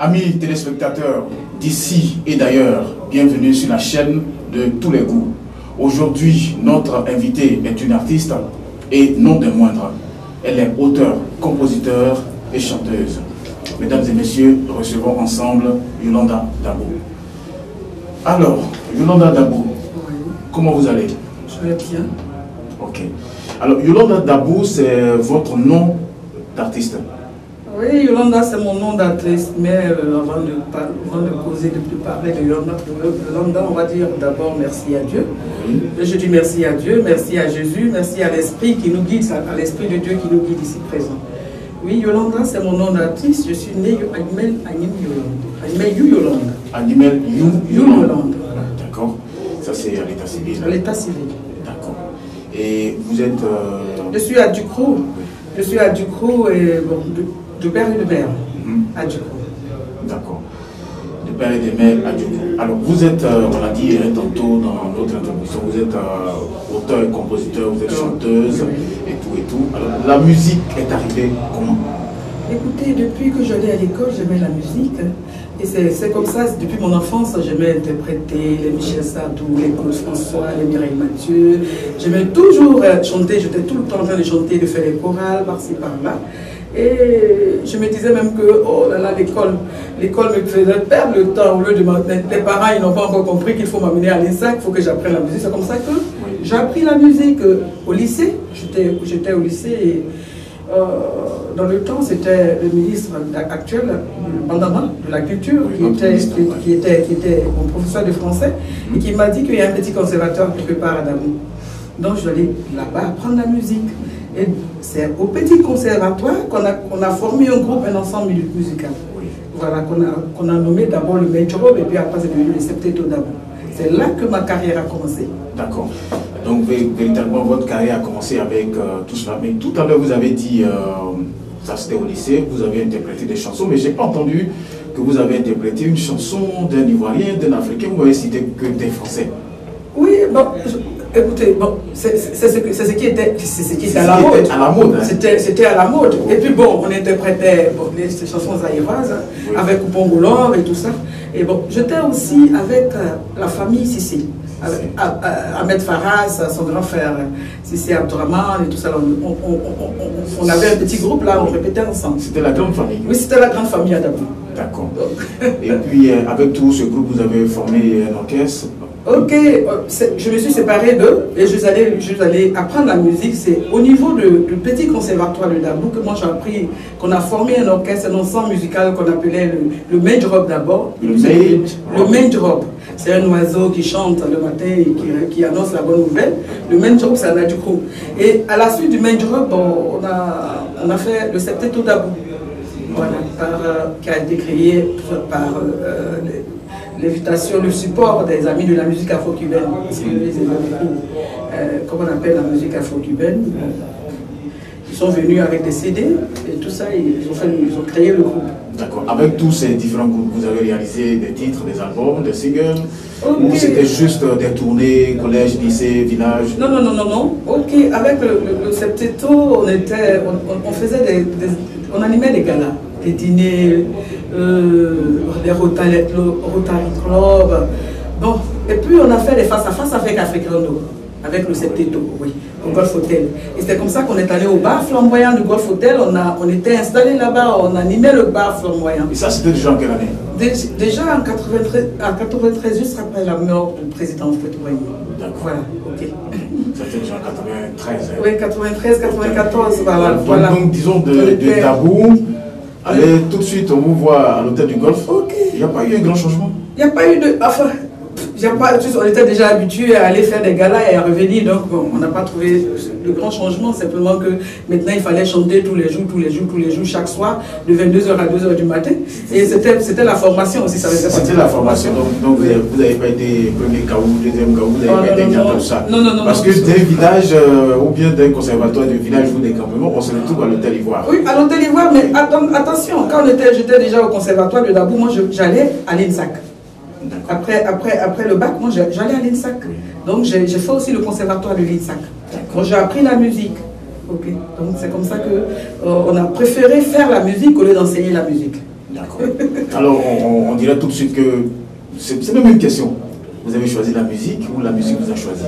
Amis téléspectateurs d'ici et d'ailleurs, bienvenue sur la chaîne de tous les goûts. Aujourd'hui, notre invitée est une artiste et non des moindres. Elle est auteure, compositeur et chanteuse. Mesdames et messieurs, recevons ensemble Yolanda Dabo. Alors, Yolanda Dabo, comment vous allez? Je vais bien. Ok. Alors, Yolanda Dabo, c'est votre nom d'artiste? Oui, Yolanda, c'est mon nom d'artiste, mais avant de causer, de parler de Yolanda, on va dire d'abord merci à Dieu. Oui. Je dis merci à Dieu, merci à Jésus, merci à l'Esprit qui nous guide, à l'Esprit de Dieu qui nous guide ici présent. Oui, Yolanda, c'est mon nom d'artiste. Je suis née Animel Yolanda. Animel Yolanda. D'accord. Ça, c'est à l'état civil. À l'état civil. D'accord. Et vous êtes... Je suis à Ducrot. Je suis à Ducrot et bon, de père et de mère à Ducrot. D'accord. De père et de mère à Ducrot. Alors, vous êtes, on l'a dit tantôt dans notre introduction, vous êtes auteur et compositeur, vous êtes chanteuse et tout. Alors, la musique est arrivée comment? Écoutez, depuis que j'allais à l'école, j'aimais la musique. Et c'est comme ça, depuis mon enfance, j'aimais interpréter les Michel Sardou, les Claude François, les Mireille Mathieu. J'aimais toujours chanter, j'étais tout le temps en train de chanter, de faire les chorales, par-ci, par-là. Et je me disais même que, oh là là, l'école me faisait perdre le temps. Au lieu de les parents, ils n'ont pas encore compris qu'il faut m'amener à l'ESAC, il faut que j'apprenne la musique. C'est comme ça que j'ai appris la musique au lycée. J'étais au lycée et dans le temps, c'était le ministre actuel, Bandama, de la culture, qui était mon professeur de français, et qui m'a dit qu'il y a un petit conservatoire quelque part à Dabo. Donc je suis allée là-bas apprendre la musique. Et c'est au petit conservatoire qu'on a formé un groupe, un ensemble musical. Voilà, qu'on a nommé d'abord le Medjob, et puis après c'est devenu le Septeto Dabo. C'est là que ma carrière a commencé. D'accord. Donc véritablement votre carrière a commencé avec tout cela. Mais tout à l'heure vous avez dit, ça c'était au lycée, vous avez interprété des chansons, mais je n'ai pas entendu que vous avez interprété une chanson d'un Ivoirien, d'un Africain, vous m'avez cité que des Français. Oui, bon, écoutez, bon, c'est ce qui était à la mode. À la mode, hein. C'était à la mode. Et puis bon, on interprétait les chansons zaïroises avec Bongolor et tout ça. Et bon, j'étais aussi avec la famille Sissi. Ahmed Faraz, son grand frère, Sissi Abdourahman et tout ça. On avait un petit groupe là, on répétait ensemble. C'était la grande famille? Oui, c'était la grande famille à Dabo. D'accord. Et puis avec tout ce groupe, vous avez formé un orchestre? Ok, je me suis séparée d'eux et je suis allée apprendre la musique. C'est au niveau du petit conservatoire de Dabo que moi j'ai appris qu'on a formé un orchestre, un ensemble musical qu'on appelait le Medjob d'abord. Le Medjob, c'est un oiseau qui chante le matin et qui annonce la bonne nouvelle. Le Medjob, c'est un Ducrot. Et à la suite du Medjob, on a fait le Septeto Dabo, voilà, qui a été créé par l'invitation, le support des amis de la musique afro-cubaine. Parce que les amis, comme on appelle la musique afro-cubaine, ils sont venus avec des CD et tout ça, ils ont créé le groupe. D'accord. Avec tous ces différents groupes, vous avez réalisé des titres, des albums, des singles, ou c'était juste des tournées, collège, lycée, village? Non. Ok, avec le Septeto, on animait des galas, des dîners, des Rotary Club. Bon, et puis on a fait des face-à-face avec Africando, avec le Septeto, oui, au Golf Hotel. Et c'est comme ça qu'on est allé au bar flamboyant du Golf Hotel. On était installé là-bas, on animait le bar flamboyant. Et ça, c'était déjà en quelle année? Déjà en 93, juste après la mort du président Houphouët-Boigny. D'accord. Voilà, ok. C'était déjà en 93. Hein. Oui, 93, 94, voilà. Donc, disons, de Dabo, allez tout de suite, on vous voit à l'hôtel du Golfe. Ok. Il n'y a pas eu un grand changement? Il n'y a pas eu de... Enfin, on était déjà habitués à aller faire des galas et à revenir, donc on n'a pas trouvé de grand changement, simplement que maintenant il fallait chanter tous les jours, chaque soir, de 22h à 2h du matin. Et c'était la formation aussi. C'était la formation, donc vous n'avez pas été premier Kaou, deuxième Kaou, vous n'avez pas été comme ça. Non. Parce que d'un village, ou bien d'un conservatoire de village ou des campements, on se retrouve à l'hôtel Ivoire. Oui, à l'hôtel Ivoire, mais attention, quand j'étais déjà au conservatoire de Dabo, moi j'allais à l'INSAC. Après le bac, moi j'allais à l'INSAC. Donc j'ai fait aussi le conservatoire de l'INSAC. J'ai appris la musique. Okay. Donc c'est comme ça qu'on a préféré faire la musique au lieu d'enseigner la musique. D'accord. Alors, on dirait tout de suite que c'est même une question. Vous avez choisi la musique ou la musique vous a choisi?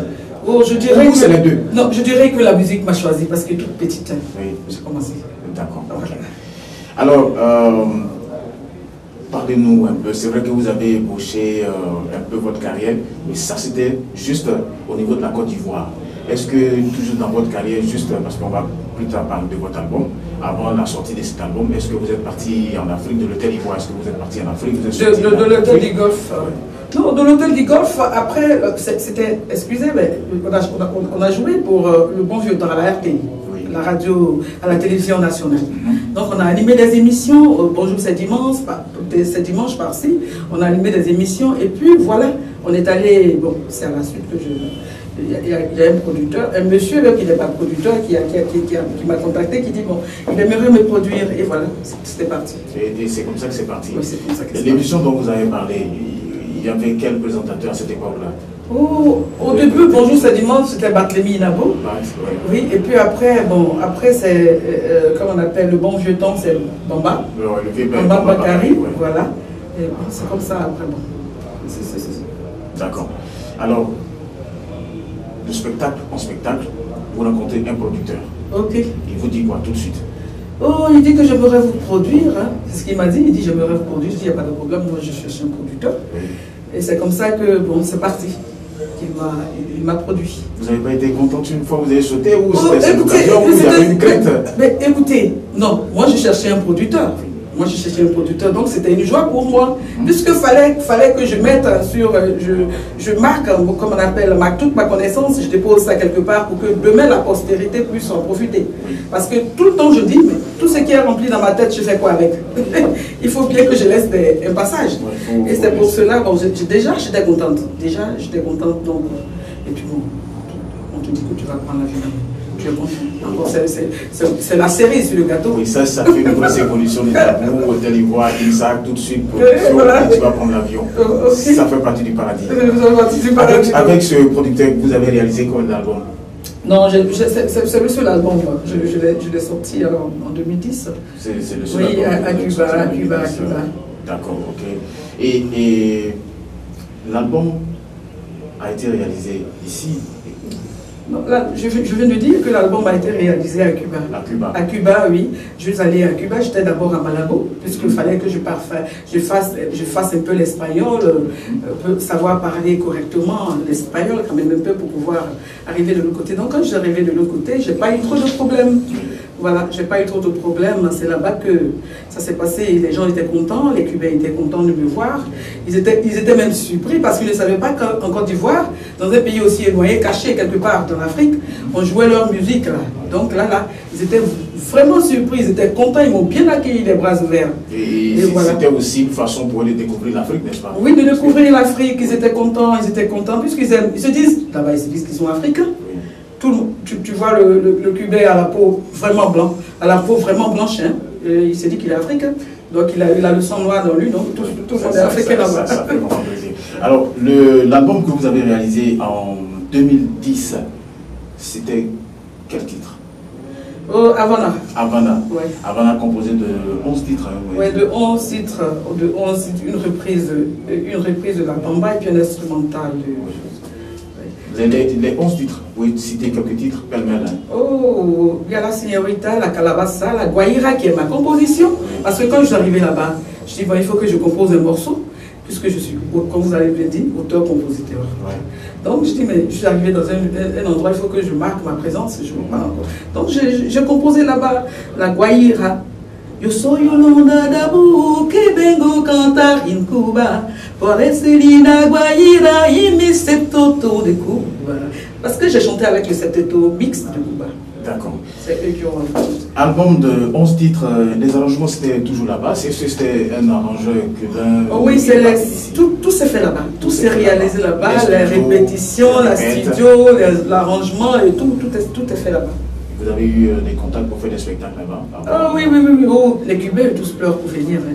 Oh, je dirais que c'est les deux. Non, je dirais que la musique m'a choisi parce que toute petite, oui. j'ai commencé. D'accord. Okay. Alors, parlez-nous un peu. C'est vrai que vous avez ébauché un peu votre carrière, mais ça c'était juste au niveau de la Côte d'Ivoire. Est-ce que toujours dans votre carrière, juste parce qu'on va plus tard parler de votre album, avant la sortie de cet album, est-ce que vous êtes parti en Afrique, de l'hôtel Ivoire? Est-ce que vous êtes parti en Afrique? De l'hôtel du Golfe. Non, de l'hôtel du Golfe, après, c'était, excusez, mais on a joué pour le bon vieux temps à la RTI, oui. La radio, à la télévision nationale. Donc on a animé des émissions, Bonjour c'est dimanche par-ci, on a animé des émissions, et puis voilà, on est allé, bon, c'est à la suite que il y a un producteur, un monsieur qui n'est pas producteur, qui m'a contacté, qui dit bon, il aimerait me produire, et voilà, c'était parti. Et c'est comme ça que c'est parti. Oui, c'est comme ça que c'est parti. L'émission dont vous avez parlé, il y avait quel présentateur à cette époque-là? Oh, au début, Bonjour c'est dimanche, c'était Barthélemy Inabo. Oui, et puis après, bon, après c'est, comme on appelle le bon vieux temps, c'est Bamba. Le vieux Bamba Bakari, ouais. Voilà. Et bon, c'est comme ça après, bon. D'accord. Alors, de spectacle en spectacle, vous rencontrez un producteur. Ok. Il vous dit quoi tout de suite? Oh, il dit que j'aimerais vous produire. Hein. C'est ce qu'il m'a dit. Il dit j'aimerais vous produire. Je dis il n'y a pas de problème, moi je cherche un producteur. Oui. Et c'est comme ça que, bon, c'est parti. Il m'a produit. Vous n'avez pas été contente une fois, vous avez sauté ou c'était une occasion où il y avait une crainte? Mais écoutez, non, moi je cherchais un producteur. Moi, je cherchais un producteur, donc c'était une joie pour moi. Puisque fallait que je mette sur, je marque, comme on appelle, toute ma connaissance, je dépose ça quelque part pour que demain la postérité puisse en profiter. Parce que tout le temps je dis, mais tout ce qui est rempli dans ma tête, je fais quoi avec? Il faut bien que je laisse un passage. Et c'est pour cela, bon, déjà j'étais contente. Donc, et puis bon, on te dit que tu vas prendre l'avion. C'est la cerise sur le gâteau. Oui, ça fait une grosse évolution des tableaux, Hôtel Ivoire, Insac, tout de suite, voilà. Tu vas prendre l'avion. Okay. Ça fait partie du paradis. Avec ce producteur, vous avez réalisé combien d'albums? Non, c'est le seul album. Je l'ai sorti en 2010. C'est le seul album? Oui, à Cuba. D'accord, ok. Et l'album a été réalisé ici? Non, là, je viens de dire que l'album a été réalisé à Cuba. À Cuba? À Cuba, oui. Je suis allée à Cuba, j'étais d'abord à Malabo, puisqu'il fallait que je fasse un peu l'espagnol, savoir parler correctement l'espagnol, quand même un peu pour pouvoir arriver de l'autre côté. Donc quand je suis arrivée de l'autre côté, je n'ai pas eu trop de problèmes. Voilà, j'ai pas eu trop de problèmes. C'est là-bas que ça s'est passé. Les gens étaient contents, les Cubains étaient contents de me voir. Ils étaient même surpris parce qu'ils ne savaient pas qu'en Côte d'Ivoire, dans un pays aussi éloigné, caché quelque part dans l'Afrique, on jouait leur musique là. Donc là, ils étaient vraiment surpris, ils étaient contents, ils m'ont bien accueilli les bras ouverts. Et voilà. C'était aussi une façon pour eux de découvrir l'Afrique, n'est-ce pas? Oui, de découvrir l'Afrique. Ils étaient contents, puisqu'ils se disent, là-bas, ils se disent qu'ils sont africains. Tu vois le Cubain à la peau vraiment blanc, à la peau vraiment blanche, hein, il s'est dit qu'il est africain. Donc il a le sang noir dans lui, donc tout le monde est africain là-bas. Ça fait vraiment plaisir. Alors, l'album que vous avez réalisé en 2010, c'était quel titre? Havana. Havana. Ouais. Havana composé de 11 titres. Oui, de 11 titres, une reprise de la bamba et puis un instrumental. Les 11 titres, vous pouvez citer quelques titres pêle-mêle. Oh, il y a la Signorita, la Calabassa, la Guaira qui est ma composition. Parce que quand je suis arrivé là-bas, je dis bon, il faut que je compose un morceau, puisque je suis, comme vous avez bien dit, auteur-compositeur. Ouais. Donc je dis, mais je suis arrivé dans un endroit, il faut que je marque ma présence. Je ne pas encore. Donc j'ai composé là-bas la Guaira. Yo soy Yolanda Dabu, que vengo cantar en Cuba, por Selina Guaira y mi septeto de Cuba. Parce que j'ai chanté avec le septeto mixte de Cuba. D'accord. C'est eux qui ont rencontré. Album de 11 titres, les arrangements c'était toujours là-bas? C'était un arrangeur cubain? Oh oui, tout s'est fait là-bas. Tout s'est réalisé là-bas, les répétitions, la studio, l'arrangement et tout est fait là-bas. Vous avez eu des contacts pour faire des spectacles là-bas? Ah oui, oui, oui, oui. Oh, les Cubains tous pleurent pour venir. Hein.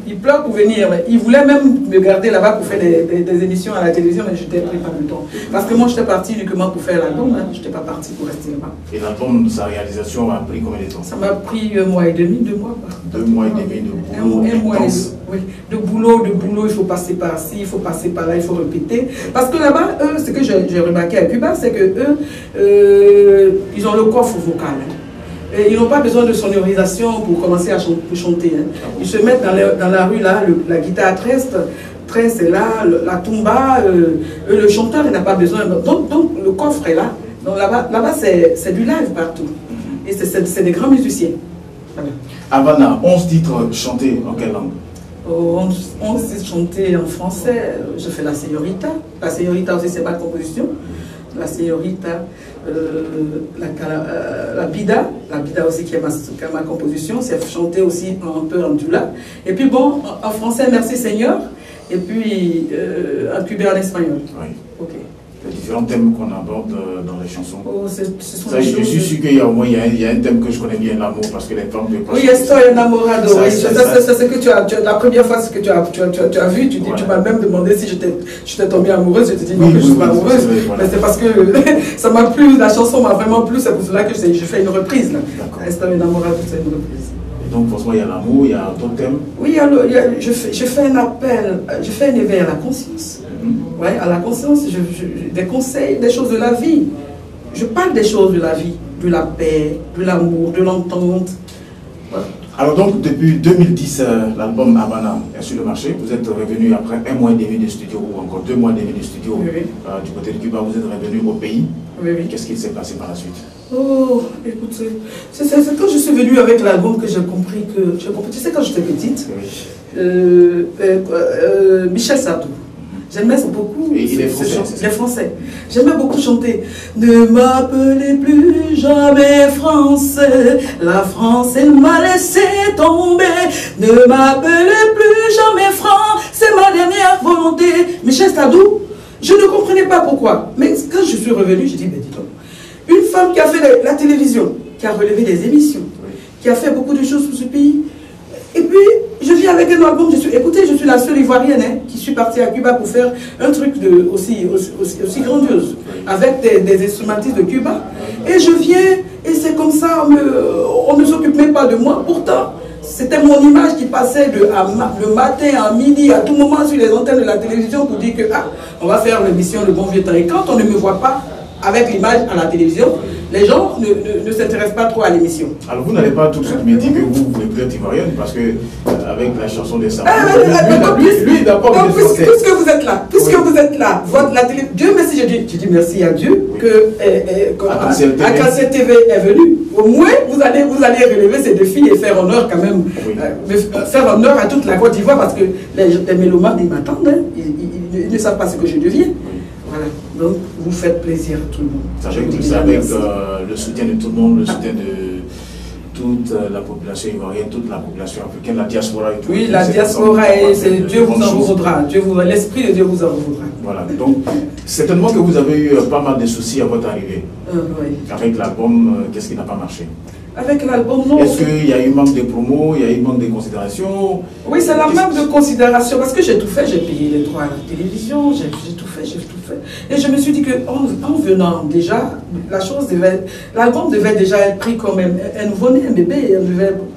Ils pleurent pour venir. Ils voulaient même me garder là-bas pour faire des émissions à la télévision, mais j'étais pris par le temps. Parce que moi, j'étais parti uniquement pour faire l'album. Hein. Je n'étais pas parti pour rester là-bas. Et l'album, sa réalisation a pris combien de temps? Ça m'a pris 1 mois et demi, 2 mois. 2 mois et demi de boulot. Un mois et demi. Oui, de boulot, il faut passer par ci, il faut passer par là, il faut répéter. Parce que là-bas, eux, ce que j'ai remarqué à Cuba, c'est que eux, ils ont le coffre vocal. Hein. Et ils n'ont pas besoin de sonorisation pour commencer à chanter. Hein. Ils se mettent dans la rue, là, la guitare tresse est là, la tumba, le chanteur n'a pas besoin. Donc le coffre est là. Donc là-bas, c'est du live partout. Et c'est des grands musiciens. Voilà. Havana, 11 titres chantés en quelle langue? 11 titres chantés en français. Je fais la Señorita. La Señorita aussi, c'est ma composition. La Señorita, la Bida aussi qui est ma composition. C'est chanté aussi un peu en dula. Et puis bon, en français, Merci Seigneur. Et puis en cubain, en espagnol. Oui. Ok. Les différents thèmes qu'on aborde dans les chansons. Oh, ce sont ça, je suis sûr qu'il y a au moins il y a un thème que je connais bien, l'amour, parce que les femmes peuvent pas. Oui, estoy enamorado. Oui, c'est ce que tu as, la première fois ce que tu as vu, tu m'as même demandé si j'étais tombée amoureuse. Je te dis non, que je ne suis pas amoureuse. Voilà. Mais c'est parce que ça m'a plu, la chanson m'a vraiment plu, c'est pour cela que je fais une reprise. Estoy enamorado, c'est une reprise. Et donc, forcément, il y a l'amour, il y a d'autres thèmes. Oui, je fais un appel, je fais un éveil à la conscience. Ouais, à la conscience, des conseils, des choses de la vie. Je parle des choses de la vie, de la paix, de l'amour, de l'entente. Voilà. Alors donc, depuis 2010, l'album Havana est sur le marché. Vous êtes revenu après 1 mois et demi de studio, ou encore 2 mois et demi de studio oui, oui. Du côté de Cuba. Vous êtes revenu au pays. Oui, oui. Qu'est-ce qui s'est passé par la suite? Oh, écoutez, c'est quand je suis venue avec l'album que j'ai compris que... Tu sais, quand j'étais petite, oui. Michel Sardou. J'aimais beaucoup. Et il est français. Il est français. J'aimais beaucoup chanter. Ne m'appelez plus jamais français. La France, elle m'a laissé tomber. Ne m'appelez plus jamais franc. C'est ma dernière volonté. Michel Sardou, je ne comprenais pas pourquoi. Mais quand je suis revenue, j'ai dit, ben dis donc, une femme qui a fait la télévision, qui a relevé des émissions, qui a fait beaucoup de choses pour ce pays. Et puis, je viens avec un album, écoutez, je suis la seule Ivoirienne qui suis partie à Cuba pour faire un truc aussi grandiose, avec des instrumentistes de Cuba. Et je viens, et c'est comme ça, on ne s'occupe même pas de moi. Pourtant, c'était mon image qui passait le matin, à midi, à tout moment sur les antennes de la télévision pour dire que, on va faire l'émission Le Bon Vieux Temps. Et quand on ne me voit pas avec l'image à la télévision, les gens ne s'intéressent pas trop à l'émission. Alors vous n'avez pas tout de suite me dit que vous voulez plus être ivoirienne parce que avec la chanson des Sardou, lui d'abord puisque vous êtes là, vous êtes là, la télé, Dieu merci, je dis merci à Dieu que Arc-en-Ciel TV est venu. Au moins vous allez relever ces défis et faire honneur quand même, faire honneur à toute la Côte d'Ivoire parce que les mélomanes ils m'attendent, hein, ils ne savent pas ce que je deviens. Voilà, donc vous faites plaisir à tout le monde. C'est avec le soutien de tout le monde, le soutien de toute la population ivoirienne, toute la population africaine, la diaspora et tout. Oui, la diaspora, Dieu vous en voudra, l'esprit de Dieu vous en voudra. Voilà, donc certainement que vous avez eu pas mal de soucis à votre arrivée. Oui. Avec l'album, qu'est-ce qui n'a pas marché? Avec l'album, non. Est-ce qu'il y a eu manque de promo, il y a eu manque de considération? Oui, c'est la manque de considération, parce que j'ai tout fait, j'ai payé les droits à la télévision, j'ai tout fait. Et je me suis dit qu'en venant déjà, l'album devait déjà être pris comme un nouveau-né, un bébé.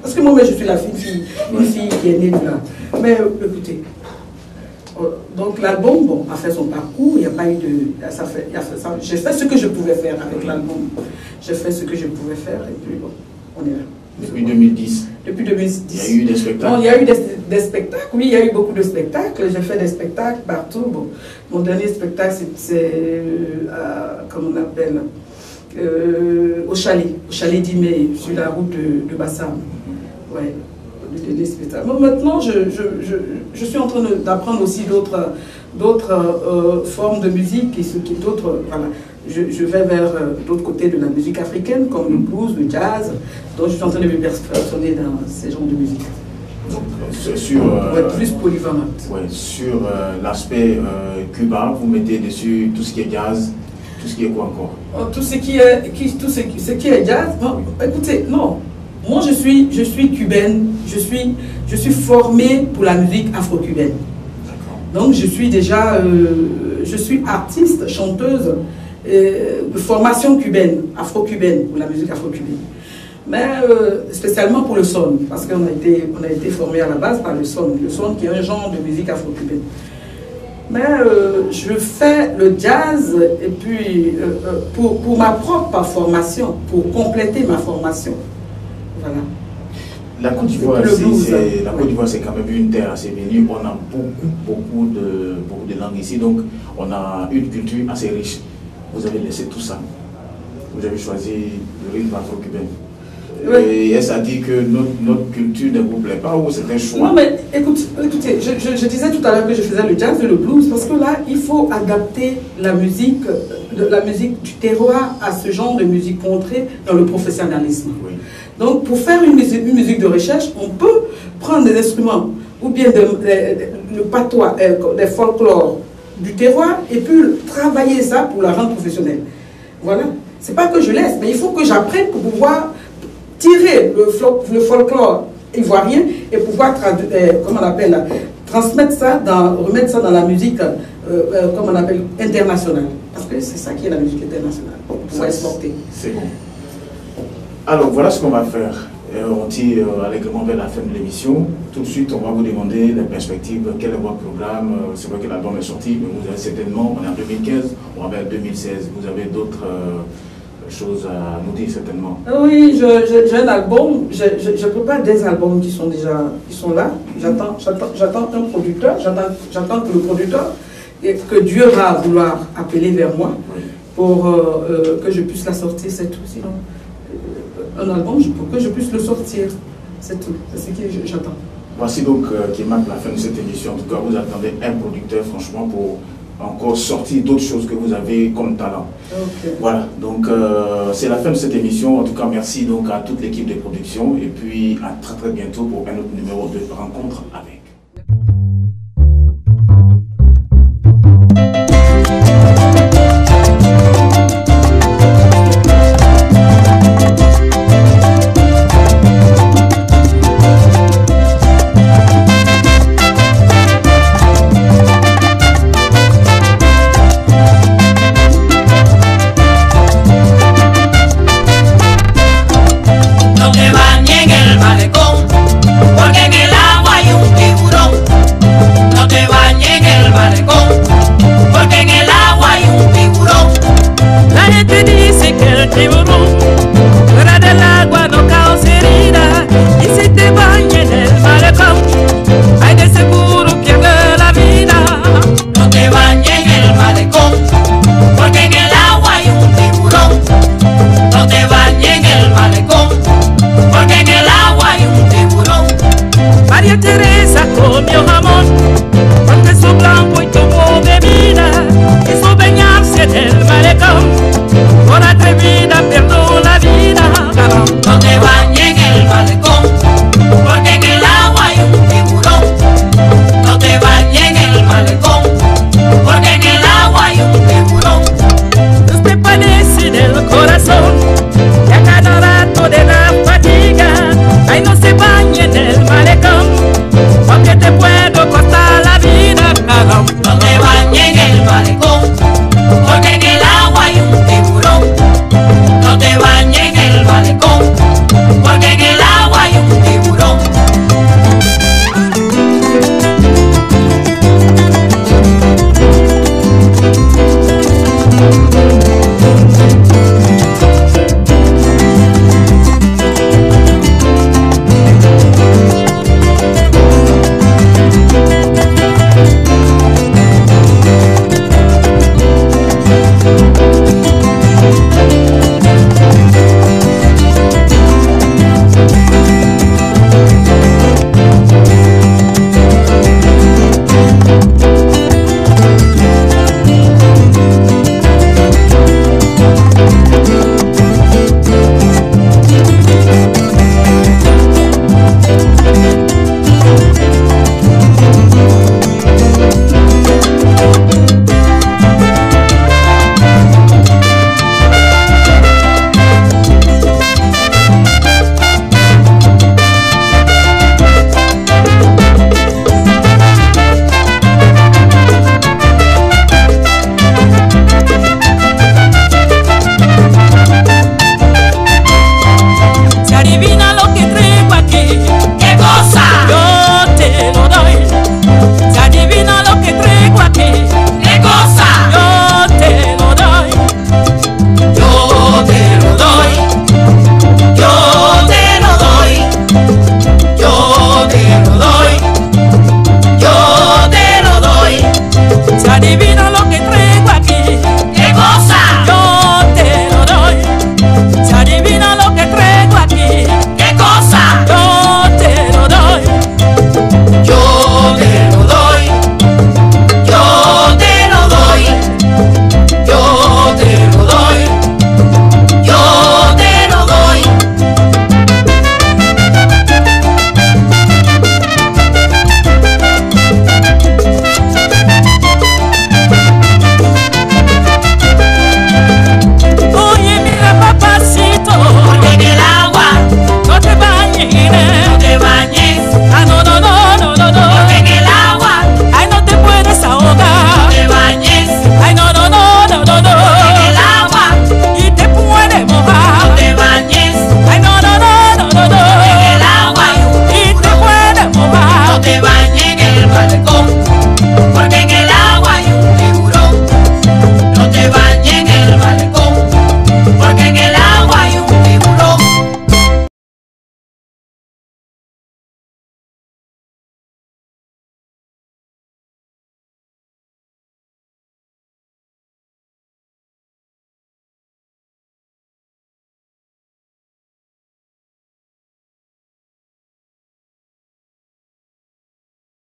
Parce que moi, je suis une fille qui est née de là. Mais écoutez, donc l'album, bon, a fait son parcours, il n'y a pas eu de... J'ai fait ce que je pouvais faire avec l'album. J'ai fait ce que je pouvais faire et puis bon, on est là. Depuis 2010. Depuis 2010. Il y a eu des spectacles. Bon, il y a eu des spectacles, oui, il y a eu beaucoup de spectacles. J'ai fait des spectacles partout. Bon, mon dernier spectacle, c'est, comment on appelle, au chalet d'Imé, sur la route de Bassam. Ouais, le dernier spectacle. Bon, maintenant, je suis en train d'apprendre aussi d'autres formes de musique et d'autres, voilà. Je vais vers d'autres côtés de la musique africaine, comme le blues, le jazz. Donc je suis en train de me perfectionner dans ces genres de musique. Donc sur... plus polyvalente. Ouais, sur l'aspect Cuba, vous mettez dessus tout ce qui est jazz, tout ce qui est quoi encore? Tout ce qui est jazz, non, écoutez, non. Moi, je suis cubaine, je suis formée pour la musique afro-cubaine. Donc, je suis déjà, je suis artiste, chanteuse, de formation cubaine, afro-cubaine, pour la musique afro-cubaine. Mais spécialement pour le son, parce qu'on a été formé à la base par le son qui est un genre de musique afro-cubaine. Mais je fais le jazz et puis pour ma propre formation, pour compléter ma formation. Voilà. La Côte d'Ivoire, c'est quand même une terre assez bénie. On a beaucoup de langues ici, donc on a une culture assez riche. Vous avez laissé tout ça. Vous avez choisi le rythme afro-cubain. Et est-ce à dire que notre culture ne vous plaît pas ou c'est un choix? Non, mais écoutez, je disais tout à l'heure que je faisais le jazz et le blues parce que là, il faut adapter la musique du terroir à ce genre de musique pour entrer dans le professionnalisme. Oui. Donc, pour faire une musique de recherche, on peut prendre des instruments ou bien le patois, des folklores du terroir et puis travailler ça pour la rendre professionnelle. Voilà. C'est pas que je laisse, mais il faut que j'apprenne pour pouvoir tirer le folklore ivoirien et pouvoir transmettre ça, remettre ça dans la musique, comme on appelle, internationale. Parce que c'est ça qui est la musique internationale, pour pouvoir exporter. C'est bon. Alors voilà ce qu'on va faire. On tire allègrement vers la fin de l'émission. Tout de suite, on va vous demander les perspectives. Quel est votre programme? C'est vrai que l'album est sorti, mais vous avez certainement, on est en 2015, on va vers 2016. Vous avez d'autres choses à nous dire certainement. Oui, j'ai un album. Je prépare des albums qui sont là. J'attends un producteur. J'attends que le producteur, que Dieu va vouloir appeler vers moi pour que je puisse la sortir, c'est tout. Sinon, un album pour que je puisse le sortir, c'est tout. C'est ce que j'attends. Voici donc qui marque la fin de cette émission. En tout cas, vous attendez un producteur, franchement, pour encore sortir d'autres choses que vous avez comme talent. Okay. Voilà, donc c'est la fin de cette émission. En tout cas, merci donc à toute l'équipe de production et puis à très bientôt pour un autre numéro de Rencontre avec. Teresa comió jamón